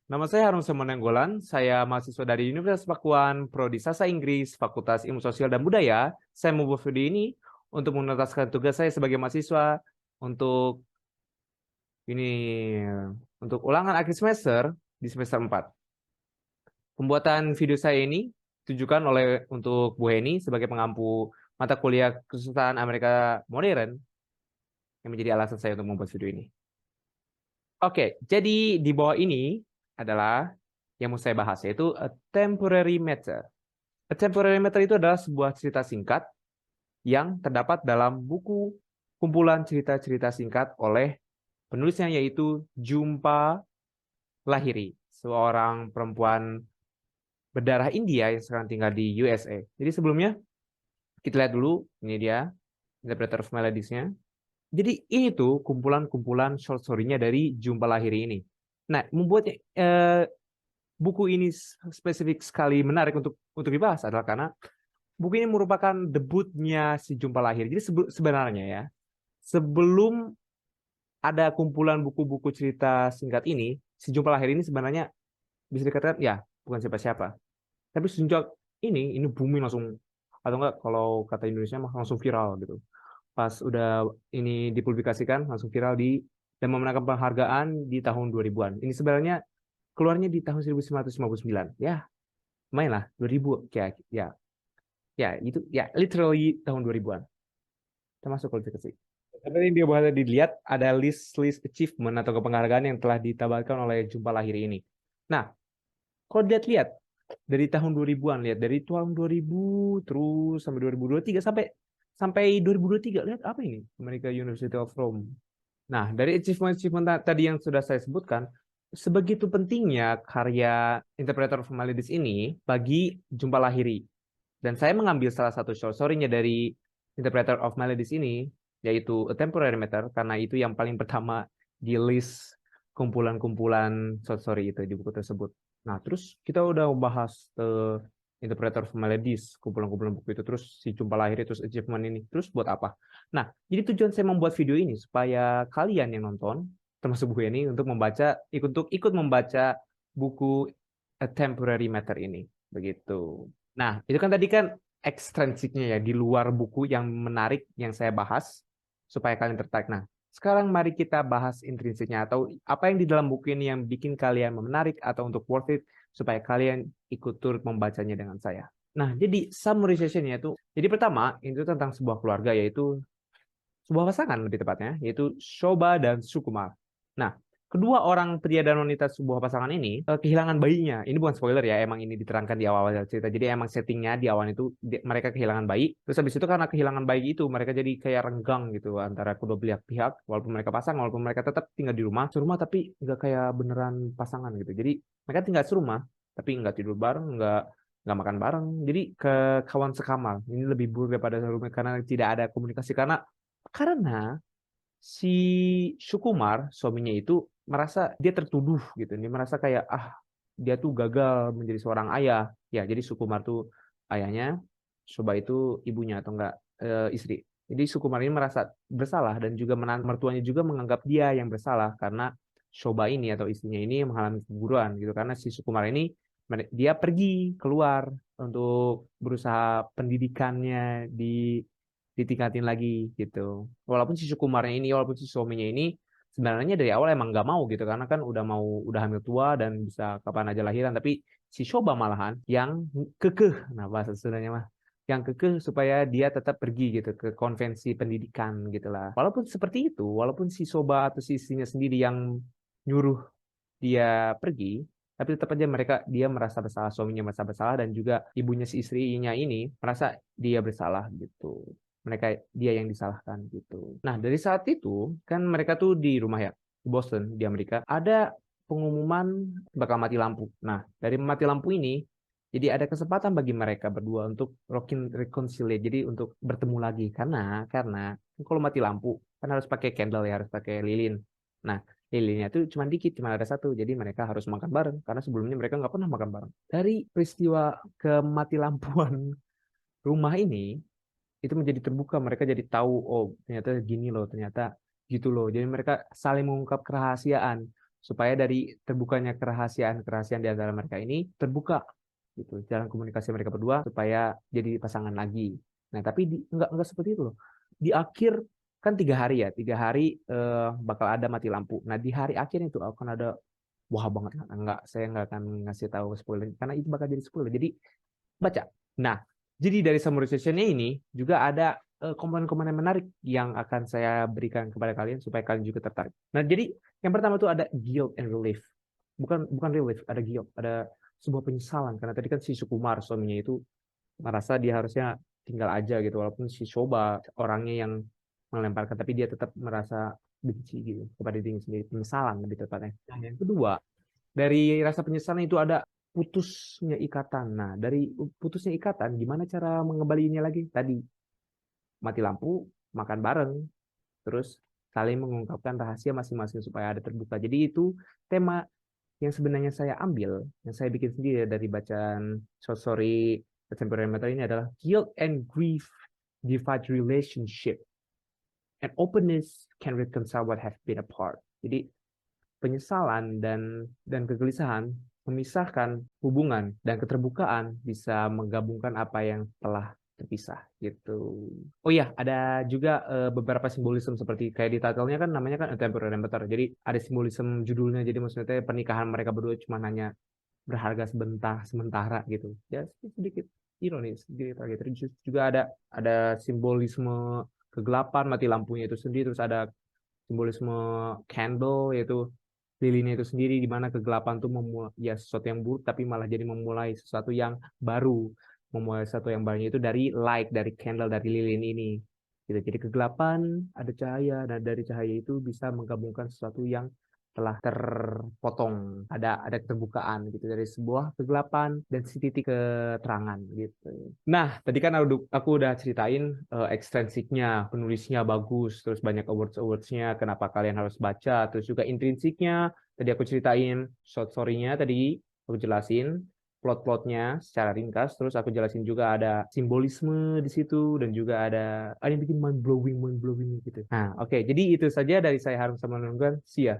Nama saya Harun Semonenggolan, saya mahasiswa dari Universitas Pakuan, Prodi Sastra Inggris, Fakultas Ilmu Sosial dan Budaya. Saya membuat video ini untuk menuntaskan tugas saya sebagai mahasiswa untuk ini untuk ulangan akhir semester di semester 4. Pembuatan video saya ini ditujukan untuk Bu Heni sebagai pengampu mata kuliah kesusahan Amerika Modern yang menjadi alasan saya untuk membuat video ini. Oke, jadi di bawah ini adalah yang mau saya bahas, yaitu a temporary matter. A temporary matter itu adalah sebuah cerita singkat yang terdapat dalam buku kumpulan cerita-cerita singkat oleh penulisnya, yaitu Jhumpa Lahiri, seorang perempuan berdarah India yang sekarang tinggal di USA. Jadi sebelumnya, kita lihat dulu, ini dia, Interpreter of Melodies-nya. Jadi ini tuh kumpulan-kumpulan short story-nya dari Jhumpa Lahiri ini. Nah, membuatnya buku ini spesifik sekali menarik untuk dibahas adalah karena buku ini merupakan debutnya si Jhumpa Lahiri. Jadi sebenarnya ya, sebelum ada kumpulan buku-buku cerita singkat ini, si Jhumpa Lahiri ini sebenarnya bisa dikatakan ya bukan siapa-siapa. Tapi sejak ini booming langsung, atau enggak kalau kata Indonesia mah langsung viral gitu. Pas udah ini dipublikasikan langsung viral dan memenangkan penghargaan di tahun 2000-an. Ini sebenarnya keluarnya di tahun 1959. Ya, lumayan lah 2000 ya, ya itu ya literally tahun 2000-an. Termasuk kualifikasi. Tapi yang dia boleh dilihat ada list achievement atau penghargaan yang telah ditabarkan oleh Jhumpa Lahiri ini. Nah, kalau lihat dari tahun 2000-an, lihat dari tahun 2000 terus sampai 2023 sampai 2023, lihat apa ini? American University of Rome. Nah, dari achievement tadi yang sudah saya sebutkan, sebegitu pentingnya karya Interpreter of Melodies ini bagi Jhumpa Lahiri. Dan saya mengambil salah satu short story-nya dari Interpreter of Melodies ini, yaitu A Temporary Matter, karena itu yang paling pertama di list kumpulan-kumpulan short story itu di buku tersebut. Nah, terus kita udah membahas Interpreter of Melodies, kumpulan-kumpulan buku itu, terus si Jhumpa Lahiri, terus achievement ini, terus buat apa? Nah, jadi tujuan saya membuat video ini supaya kalian yang nonton, termasuk Bu ini, untuk ikut membaca buku A Temporary Matter ini, begitu. Nah, itu kan tadi kan ekstrinsiknya ya, di luar buku yang menarik yang saya bahas supaya kalian tertarik. Nah, sekarang mari kita bahas intrinsiknya atau apa yang di dalam buku ini yang bikin kalian menarik atau untuk worth it supaya kalian ikut turut membacanya dengan saya. Nah, jadi summarization-nya itu, jadi pertama itu tentang sebuah keluarga, yaitu sebuah pasangan lebih tepatnya, yaitu Shoba dan Sukumar. Nah, kedua orang pria dan wanita sebuah pasangan ini kehilangan bayinya. Ini bukan spoiler ya, emang ini diterangkan di awal-awal cerita. Jadi emang settingnya di awal itu mereka kehilangan bayi. Terus habis itu karena kehilangan bayi itu mereka jadi kayak renggang gitu antara kedua belah pihak. Walaupun mereka pasang, walaupun mereka tetap tinggal di rumah, serumah tapi nggak kayak beneran pasangan gitu. Jadi mereka tinggal serumah, tapi nggak tidur bareng, nggak makan bareng. Jadi ke kawan sekamar. Ini lebih buruk daripada serumah karena tidak ada komunikasi karena si Sukumar suaminya itu merasa dia tertuduh gitu. Dia merasa kayak dia tuh gagal menjadi seorang ayah. Ya, jadi Sukumar tuh ayahnya, Soba itu ibunya atau enggak istri. Jadi Sukumar ini merasa bersalah dan juga mertuanya juga menganggap dia yang bersalah karena Soba ini atau istrinya ini mengalami keguguran gitu. Karena si Sukumar ini dia pergi keluar untuk berusaha pendidikannya ditingkatin lagi gitu. Walaupun si Sukumarnya ini, walaupun si suaminya ini sebenarnya dari awal emang nggak mau gitu karena kan udah hamil tua dan bisa kapan aja lahiran, tapi si Shoba malahan yang kekeh, nah bahasa Sundanya mah yang kekeh supaya dia tetap pergi gitu ke konvensi pendidikan gitulah. Walaupun seperti itu, walaupun si Shoba atau si istrinya sendiri yang nyuruh dia pergi, tapi tetap aja dia merasa bersalah, suaminya merasa bersalah dan juga ibunya si istrinya ini merasa dia bersalah gitu. Dia yang disalahkan gitu. Nah, dari saat itu kan mereka tuh di rumah ya, di Boston, di Amerika, ada pengumuman bakal mati lampu. Nah, dari mati lampu ini jadi ada kesempatan bagi mereka berdua untuk reconciliate, jadi untuk bertemu lagi karena kalau mati lampu kan harus pakai candle ya, harus pakai lilin. Nah, lilinnya tuh cuma dikit, cuma ada satu. Jadi mereka harus makan bareng karena sebelumnya mereka nggak pernah makan bareng. Dari peristiwa kemati lampuan rumah ini itu menjadi terbuka, mereka jadi tahu, oh ternyata gini loh, ternyata gitu loh. Jadi mereka saling mengungkap kerahasiaan. supaya dari terbukanya kerahasiaan-kerahasiaan di antara mereka ini terbuka gitu, jalan komunikasi mereka berdua supaya jadi pasangan lagi. Nah, tapi enggak seperti itu loh. Di akhir kan 3 hari ya, 3 hari bakal ada mati lampu. Nah, di hari akhir itu akan ada wah banget, saya nggak akan ngasih tahu spoiler karena itu bakal jadi spoiler. Jadi baca. Nah, jadi dari summarization-nya ini juga ada komponen-komponen menarik yang akan saya berikan kepada kalian supaya kalian juga tertarik. Nah, jadi yang pertama itu ada guilt and relief. Bukan relief, ada guilt, ada sebuah penyesalan karena tadi kan si Sukumar suaminya itu merasa dia harusnya tinggal aja gitu walaupun si Shoba orangnya yang melemparkan tapi dia tetap merasa benci gitu kepada dirinya sendiri, penyesalan lebih tepatnya. Nah, yang kedua, dari rasa penyesalan itu ada putusnya ikatan. Nah, dari putusnya ikatan, gimana cara mengembalikannya lagi? Tadi, mati lampu, makan bareng, terus saling mengungkapkan rahasia masing-masing supaya ada terbuka. Jadi itu tema yang sebenarnya saya ambil, yang saya bikin sendiri dari bacaan short story Contemporary Matter ini adalah guilt and grief divide relationship, and openness can reconcile what have been apart. Jadi penyesalan dan kegelisahan memisahkan hubungan dan keterbukaan bisa menggabungkan apa yang telah terpisah gitu. Oh iya, ada juga beberapa simbolisme seperti kayak di title-nya kan namanya kan A Temporary Matter. Jadi ada simbolisme judulnya. Jadi maksudnya pernikahan mereka berdua cuma hanya berharga sementara gitu. Ya sedikit ironis gitu. Terus juga ada simbolisme kegelapan, mati lampunya itu sendiri, terus ada simbolisme candle yaitu lilinnya itu sendiri di mana kegelapan tuh memulai ya sesuatu yang buruk tapi malah jadi memulai sesuatu yang baru, memulai sesuatu yang barunya itu dari light, dari candle, dari lilin ini gitu. Jadi kegelapan ada cahaya dan dari cahaya itu bisa menggabungkan sesuatu yang telah terpotong, ada keterbukaan gitu dari sebuah kegelapan dan titik keterangan gitu. Nah, tadi kan aku udah ceritain ekstrinsiknya, penulisnya bagus, terus banyak awards-nya, kenapa kalian harus baca, terus juga intrinsiknya, tadi aku ceritain short story-nya, tadi aku jelasin plot-plotnya secara ringkas, terus aku jelasin juga ada simbolisme di situ dan juga ada yang bikin mind blowing gitu. Nah, oke, jadi itu saja dari saya Harun Samanunggal. See ya.